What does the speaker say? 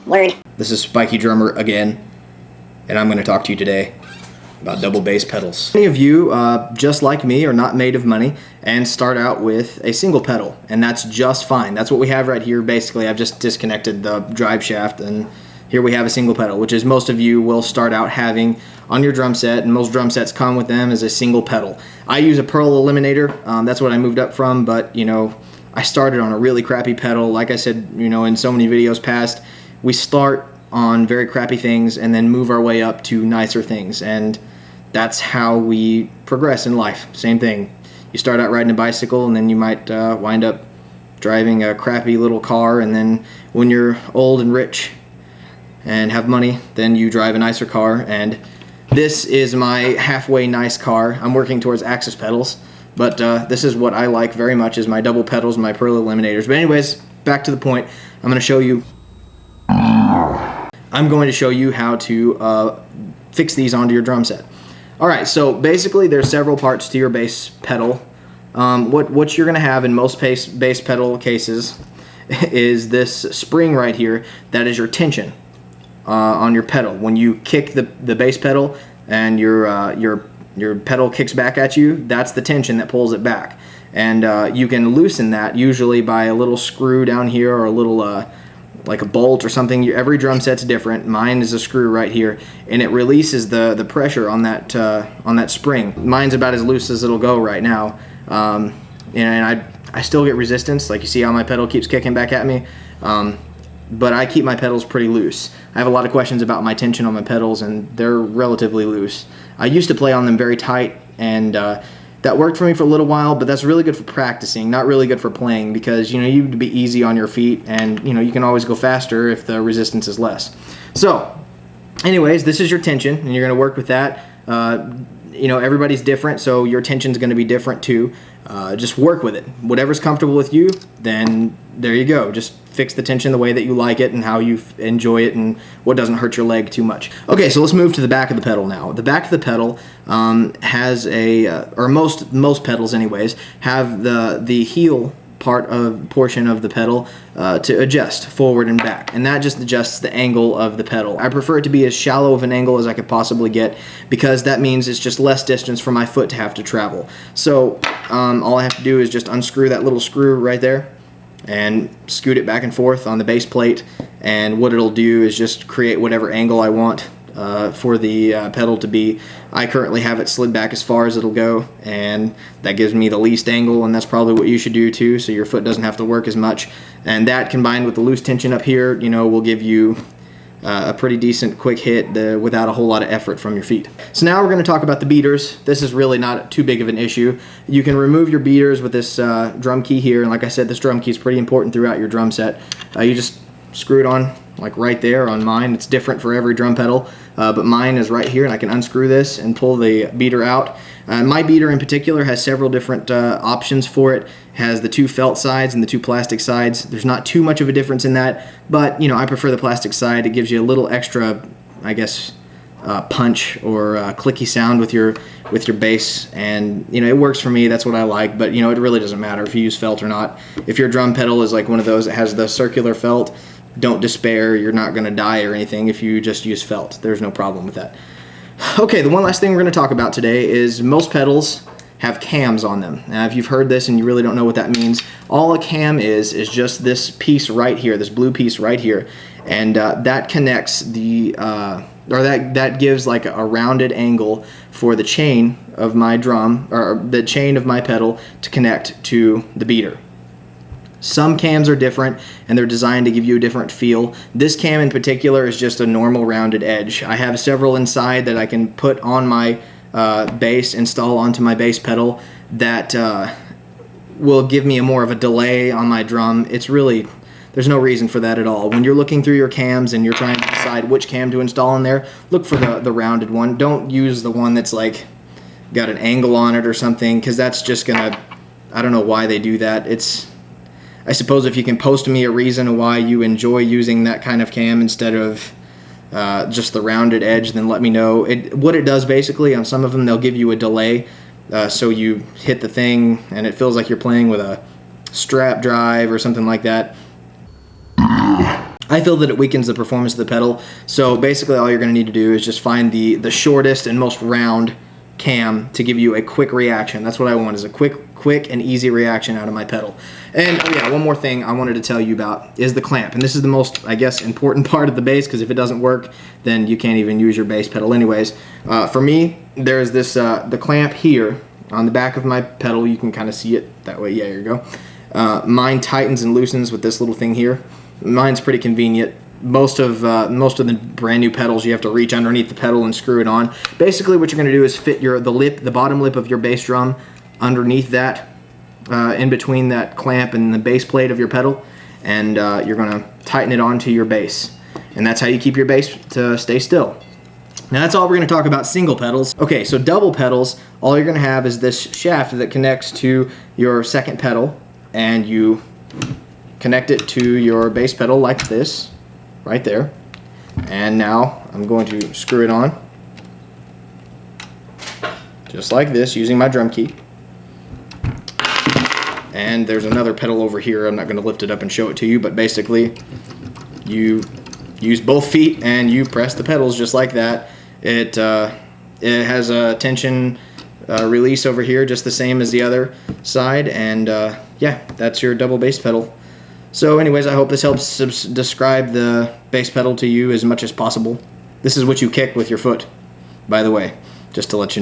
Word. This is Spikeydrummer again, and I'm going to talk to you today about double bass pedals. Many of you, just like me, are not made of money and start out with a single pedal, and that's just fine. That's what we have right here. Basically, I've just disconnected the drive shaft, and here we have a single pedal, which is most of you will start out having on your drum set, and most drum sets come with them as a single pedal. I use a Pearl Eliminator. That's what I moved up from, but you know, I started on a really crappy pedal. Like I said, you know, in so many videos past, we start on very crappy things and then move our way up to nicer things, and that's how we progress in life. Same thing. You start out riding a bicycle, and then you might wind up driving a crappy little car, and then when you're old and rich and have money, then you drive a nicer car. And this is my halfway nice car. I'm working towards Axis pedals, but this is what I like very much, is my double pedals and my Pearl Eliminators. But anyways, back to the point. I'm going to show you how to fix these onto your drum set. Alright, so basically there's several parts to your bass pedal. What you're going to have in most bass pedal cases is this spring right here that is your tension on your pedal. When you kick the bass pedal and your pedal kicks back at you, that's the tension that pulls it back. And you can loosen that usually by a little screw down here, or a little like a bolt or something. Every drum set's different. Mine is a screw right here, and it releases the pressure on that spring. Mine's about as loose as it'll go right now, and I still get resistance. Like you see how my pedal keeps kicking back at me, but I keep my pedals pretty loose. I have a lot of questions about my tension on my pedals, and they're relatively loose. I used to play on them very tight, and that worked for me for a little while, but that's really good for practicing, not really good for playing, because you know, you need to be easy on your feet, and you know, you can always go faster if the resistance is less. So anyways, this is your tension, and you're going to work with that. You know, everybody's different, so your tension's going to be different too. Just work with it. Whatever's comfortable with you, then there you go. Just fix the tension the way that you like it and how you enjoy it, and what doesn't hurt your leg too much. Okay, so let's move to the back of the pedal now. The back of the pedal has or most pedals anyways, have the heel portion of the pedal to adjust forward and back, and that just adjusts the angle of the pedal. I prefer it to be as shallow of an angle as I could possibly get, because that means it's just less distance for my foot to have to travel. So all I have to do is just unscrew that little screw right there and scoot it back and forth on the base plate, and what it'll do is just create whatever angle I want for the pedal to be. I currently have it slid back as far as it'll go, and that gives me the least angle, and that's probably what you should do too, so your foot doesn't have to work as much. And that, combined with the loose tension up here, you know, will give you a pretty decent quick hit without a whole lot of effort from your feet. So now we're going to talk about the beaters. This is really not too big of an issue. You can remove your beaters with this drum key here, and like I said, this drum key is pretty important throughout your drum set. You just screw it on like right there on mine. It's different for every drum pedal, but mine is right here, and I can unscrew this and pull the beater out. My beater in particular has several different options for it. It has the two felt sides and the two plastic sides. There's not too much of a difference in that, but you know, I prefer the plastic side. It gives you a little extra, I guess, punch or clicky sound with your bass, and you know, it works for me. That's what I like. But you know, it really doesn't matter if you use felt or not. If your drum pedal is like one of those that has the circular felt, don't despair. You're not going to die or anything if you just use felt. There's no problem with that. Okay, the one last thing we're going to talk about today is most pedals have cams on them. Now, if you've heard this and you really don't know what that means, all a cam is just this piece right here, this blue piece right here, and that connects the or that gives like a rounded angle for the chain of my drum, or the chain of my pedal, to connect to the beater. Some cams are different, and they're designed to give you a different feel. This cam in particular is just a normal rounded edge. I have several inside that I can put on my bass, install onto my bass pedal, that will give me more of a delay on my drum. It's really, there's no reason for that at all. When you're looking through your cams and you're trying to decide which cam to install in there, look for the rounded one. Don't use the one that's like got an angle on it or something, because that's just gonna, I don't know why they do that. I suppose if you can post me a reason why you enjoy using that kind of cam instead of just the rounded edge, then let me know. What it does basically, on some of them, they'll give you a delay, so you hit the thing and it feels like you're playing with a strap drive or something like that. I feel that it weakens the performance of the pedal. So basically all you're going to need to do is just find the shortest and most round cam to give you a quick reaction. That's what I want, is a quick and easy reaction out of my pedal. And oh yeah, one more thing I wanted to tell you about is the clamp. And this is the most, I guess, important part of the bass, because if it doesn't work, then you can't even use your bass pedal anyways. For me, there's this the clamp here on the back of my pedal. You can kind of see it that way. Yeah, here you go. Mine tightens and loosens with this little thing here. Mine's pretty convenient. Most of the brand new pedals, you have to reach underneath the pedal and screw it on. Basically, what you're going to do is fit the bottom lip of your bass drum underneath that, in between that clamp and the base plate of your pedal, and you're going to tighten it onto your bass. And that's how you keep your bass to stay still. Now that's all we're going to talk about single pedals. Okay, so double pedals, all you're going to have is this shaft that connects to your second pedal, and you connect it to your bass pedal like this, right there. And now I'm going to screw it on, just like this, using my drum key. And there's another pedal over here. I'm not going to lift it up and show it to you, but basically you use both feet and you press the pedals just like that. It has a tension release over here, just the same as the other side, and yeah, that's your double bass pedal. So anyways, I hope this helps describe the bass pedal to you as much as possible. This is what you kick with your foot, by the way, just to let you know.